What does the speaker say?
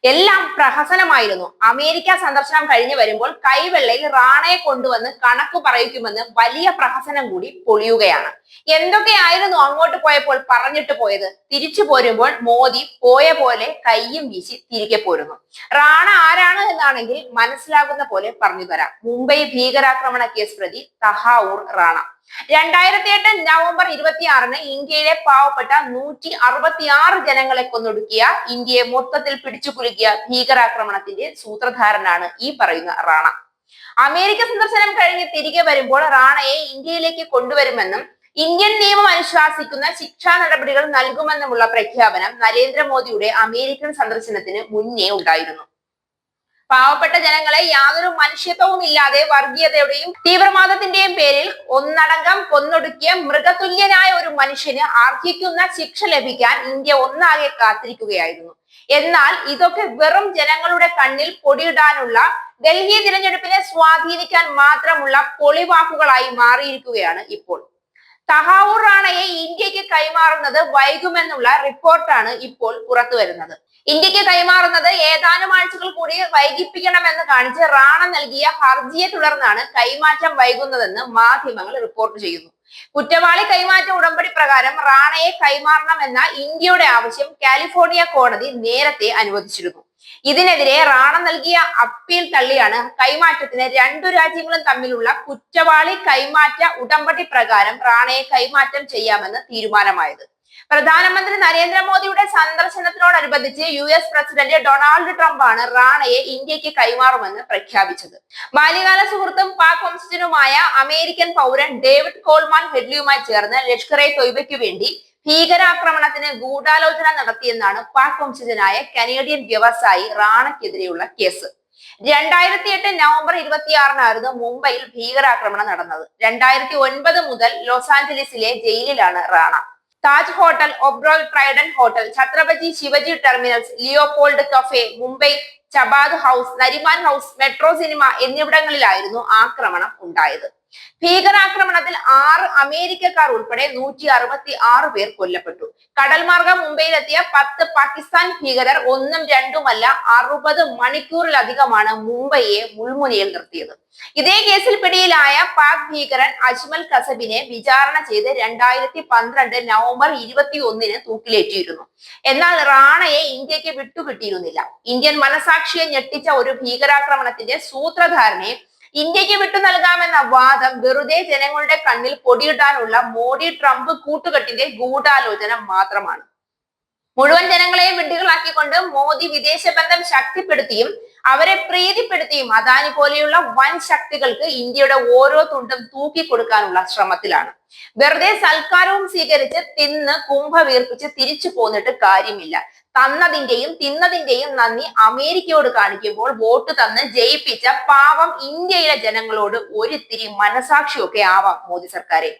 എല്ലാം പ്രഹസനമായിരുന്നു. അമേരിക്ക സന്ദർശനം കഴിഞ്ഞു വരുമ്പോൾ കൈവെള്ളയിൽ റാണയെ കൊണ്ടുവന്ന് കണക്ക് പറയിക്കുമെന്ന് വലിയ പ്രഹസനം കൂടി പൊളിയുകയാണ്. എന്തൊക്കെയായിരുന്നു അങ്ങോട്ട് പോയപ്പോൾ പറഞ്ഞിട്ട് പോയത്? തിരിച്ചു പോരുമ്പോൾ മോദി പോയ പോലെ കയ്യും വീശി തിരികെ പോരുന്നു. റാണ ആരാണ് എന്നാണെങ്കിൽ മനസ്സിലാകുന്ന പോലെ പറഞ്ഞു തരാം. മുംബൈ ഭീകരാക്രമണ കേസ് പ്രതി തഹാവൂർ റാണ 2008 നവംബർ 26-ന് ഇന്ത്യയിലെ പാവപ്പെട്ട 166 ജനങ്ങളെ കൊന്നൊടുക്കിയ, ഇന്ത്യയെ മൊത്തത്തിൽ പിടിച്ചു കുലുക്കിയ ഭീകരാക്രമണത്തിന്റെ സൂത്രധാരനാണ് ഈ പറയുന്ന റാണ. അമേരിക്ക സന്ദർശനം കഴിഞ്ഞ് തിരികെ വരുമ്പോൾ റാണയെ ഇന്ത്യയിലേക്ക് കൊണ്ടുവരുമെന്നും ഇന്ത്യൻ നിയമം അനുശാസിക്കുന്ന ശിക്ഷാ നടപടികൾ നൽകുമെന്നുമുള്ള പ്രഖ്യാപനം നരേന്ദ്രമോദിയുടെ അമേരിക്കൻ സന്ദർശനത്തിന് മുന്നേ ഉണ്ടായിരുന്നു. പാവപ്പെട്ട ജനങ്ങളെ യാതൊരു മനുഷ്യത്വവും ഇല്ലാതെ വർഗീയതയുടെയും തീവ്രവാദത്തിന്റെയും പേരിൽ ഒന്നടങ്കം കൊന്നൊടുക്കിയ മൃഗതുല്യനായ ഒരു മനുഷ്യന് അർഹിക്കുന്ന ശിക്ഷ ലഭിക്കാൻ ഇന്ത്യ ഒന്നാകെ കാത്തിരിക്കുകയായിരുന്നു. എന്നാൽ ഇതൊക്കെ വെറും ജനങ്ങളുടെ കണ്ണിൽ പൊടിയിടാനുള്ള, ഡൽഹി തിരഞ്ഞെടുപ്പിനെ സ്വാധീനിക്കാൻ മാത്രമുള്ള പൊളിവാക്കുകളായി മാറിയിരിക്കുകയാണ് ഇപ്പോൾ. തഹാവൂർ റാണയെ ഇന്ത്യക്ക് കൈമാറുന്നത് വൈകുമെന്നുള്ള റിപ്പോർട്ടാണ് ഇപ്പോൾ പുറത്തു വരുന്നത്. ഇന്ത്യക്ക് കൈമാറുന്നത് ഏതാനും ആഴ്ചകൾ കൂടി വൈകിപ്പിക്കണമെന്ന് കാണിച്ച് റാണ നൽകിയ ഹർജിയെ തുടർന്നാണ് കൈമാറ്റം വൈകുന്നതെന്ന് മാധ്യമങ്ങൾ റിപ്പോർട്ട് ചെയ്യുന്നു. കുറ്റവാളി കൈമാറ്റ ഉടമ്പടി പ്രകാരം റാണയെ കൈമാറണമെന്ന ഇന്ത്യയുടെ ആവശ്യം കാലിഫോർണിയ കോടതി നേരത്തെ അനുവദിച്ചിരുന്നു. ഇതിനെതിരെ റാണ നൽകിയ അപ്പീൽ തള്ളിയാണ് കൈമാറ്റത്തിന് രണ്ടു രാജ്യങ്ങളും തമ്മിലുള്ള കുറ്റവാളി കൈമാറ്റ ഉടമ്പടി പ്രകാരം റാണയെ കൈമാറ്റം ചെയ്യാമെന്ന് തീരുമാനമായത്. പ്രധാനമന്ത്രി നരേന്ദ്രമോദിയുടെ സന്ദർശനത്തിനോടനുബന്ധിച്ച് US പ്രസിഡന്റ് ഡൊണാൾഡ് ട്രംപ് ആണ് റാണയെ ഇന്ത്യക്ക് കൈമാറുമെന്ന് പ്രഖ്യാപിച്ചത്. ബാല്യകാല സുഹൃത്തും പാക് വംശജനുമായ അമേരിക്കൻ പൗരൻ ഡേവിഡ് കോൾമാൻ ഹെഡ്ലിയുമായി ചേർന്ന് ലഷ്കർ-ഇ-തൊയ്ബയ്ക്ക് വേണ്ടി ഭീകരാക്രമണത്തിന് ഗൂഢാലോചന നടത്തിയെന്നാണ് പാക് വംശജനായ കനേഡിയൻ വ്യവസായി റാണയ്ക്കെതിരെയുള്ള കേസ്. 2008 നവംബർ 26-നായിരുന്നു മുംബൈയിൽ ഭീകരാക്രമണം നടന്നത്. 2009 മുതൽ ലോസ് ആഞ്ചലസിലെ ജയിലിലാണ് Rana. Taj hotel, Oberoi Trident hotel, Chhatrapati Shivaji terminals, Leopold cafe, Mumbai Chabad house, Nariman house, metro cinema എന്നിവിടങ്ങളിലായിരുന്നു ആക്രമണം ഉണ്ടായത്. ഭീകരാക്രമണത്തിൽ 6 അമേരിക്കക്കാർ ഉൾപ്പെടെ 166 പേർ കൊല്ലപ്പെട്ടു. കടൽമാർഗം മുംബൈയിലെത്തിയ 10 പാകിസ്ഥാൻ ഭീകരർ ഒന്നും രണ്ടുമല്ല 60 മണിക്കൂറിലധികമാണ് മുംബൈയെ മുൾമുനയിൽ നിർത്തിയത്. ഇതേ കേസിൽ പിടിയിലായ പാക് ഭീകരൻ അജ്മൽ കസബിനെ വിചാരണ ചെയ്ത് 2012 നവംബർ 21-ന് തൂക്കിലേറ്റിയിരുന്നു. എന്നാൽ റാണയെ ഇന്ത്യക്ക് വിട്ടുകിട്ടിയിരുന്നില്ല. ഇന്ത്യൻ മനസാക്ഷിയെ ഞെട്ടിച്ച ഒരു ഭീകരാക്രമണത്തിന്റെ സൂത്രധാരനെ ഇന്ത്യക്ക് വിട്ടു നൽകാമെന്ന വാദം വെറുതെ ജനങ്ങളുടെ കണ്ണിൽ പൊടിയിടാനുള്ള മോഡി ട്രംപ് കൂട്ടുകെട്ടിന്റെ ഗൂഢാലോചന മാത്രമാണ്. മുഴുവൻ ജനങ്ങളെയും വിഡ്ഢികളാക്കിക്കൊണ്ട് മോദി വിദേശ ബന്ധം ശക്തിപ്പെടുത്തിയും അവരെ പ്രീതിപ്പെടുത്തിയും അദാനി പോലെയുള്ള വൻ ശക്തികൾക്ക് ഇന്ത്യയുടെ ഓരോ തുണ്ടും തൂക്കിക്കൊടുക്കാനുള്ള ശ്രമത്തിലാണ്. വെറുതെ സൽക്കാരവും സ്വീകരിച്ച് തിന്ന് കുംഭ വീർപ്പിച്ച് തിരിച്ചു പോന്നിട്ട് കാര്യമില്ല. തന്നതിന്റെയും തിന്നതിന്റെയും നന്ദി അമേരിക്കയോട് കാണിക്കുമ്പോൾ വോട്ട് തന്ന് ജയിപ്പിച്ച പാവം ഇന്ത്യയിലെ ജനങ്ങളോട് ഒരിത്തിരി മനസാക്ഷിയൊക്കെ ആവാം മോദി സർക്കാരെ.